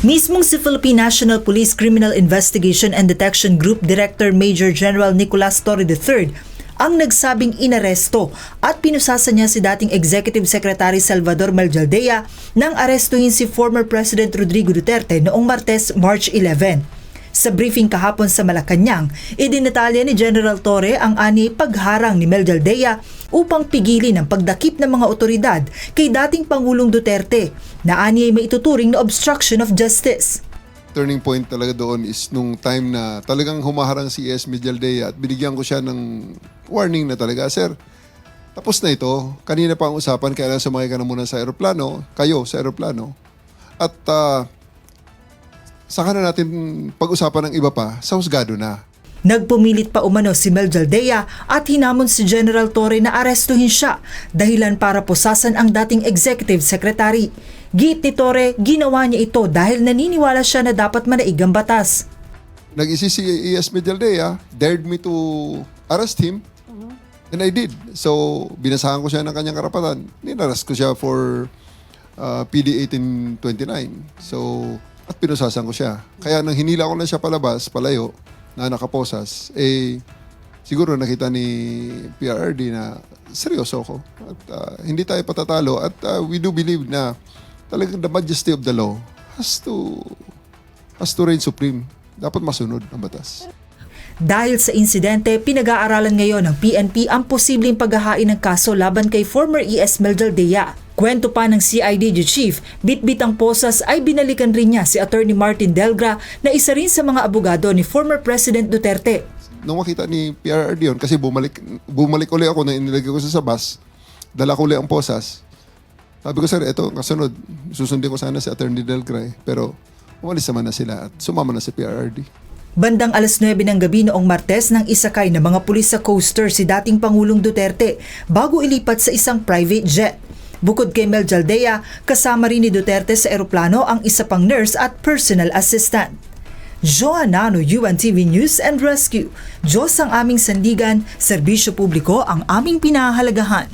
Mismong si Philippine National Police Criminal Investigation and Detection Group Director Major General Nicolas Torre III ang nagsabing inaresto at pinusasa niya si dating Executive Secretary Salvador Maljaldea nang arestuhin si former President Rodrigo Duterte noong Martes, March 11. Sa briefing kahapon sa Malacanang, idinatalya ni General Torre ang ani pagharang ni Maljaldea upang pigilin ang pagdakip ng mga otoridad kay dating Pangulong Duterte na ani ay maituturing na obstruction of justice. Turning point talaga doon is nung time na talagang humaharang si E.S. Maljaldea at binigyan ko siya ng warning na talaga, Sir, tapos na ito. Kanina pa ang usapan, kaya sumakay ka na muna sa aeroplano, kayo sa aeroplano. At saka na natin pag-usapan ng iba pa, sa husgado na. Nagpumilit pa umano si Maljaldea at hinamon si General Torre na arestuhin siya dahilan para pusasan ang dating Executive Secretary. Giit ni Torre, ginawa niya ito dahil naniniwala siya na dapat manaig ang batas. Nag-isip si E.S. Maljaldea, dared me to arrest him, and I did. So, binasahan ko siya ng kanyang karapatan. Ninaras ko siya for PD 1829. So, at pinusasan ko siya. Kaya nang hinila ko na siya palabas, palayo, na nakaposas, siguro nakita ni PRRD na seryoso ko. At hindi tayo patatalo. At we do believe na talagang the majesty of the law has to reign supreme. Dapat masunod ang batas. Dahil sa insidente, pinag-aaralan ngayon ng PNP ang posibleng paghahain ng kaso laban kay former E.S. Maljaldea. Kwento pa ng CIDG Chief, bitbit ang posas ay binalikan rin niya si Attorney Martin Delgra na isa rin sa mga abogado ni former President Duterte. Nung makita ni PRRD yun, kasi bumalik uli ako na inilagay ko sa bus, dala ko uli ang posas. Sabi ko, Sir, ito, kasunod, susundin ko sana si Attorney Delgra pero umalis naman na sila at sumama na si PRRD. Bandang 9:00 ng gabi noong Martes nang isakay ng mga pulis sa coaster si dating Pangulong Duterte bago ilipat sa isang private jet. Bukod kay Maljaldea, kasama rin ni Duterte sa eroplano ang isa pang nurse at personal assistant. Joanano, UNTV News and Rescue. Diyos ang aming sandigan, serbisyo publiko ang aming pinahahalagahan.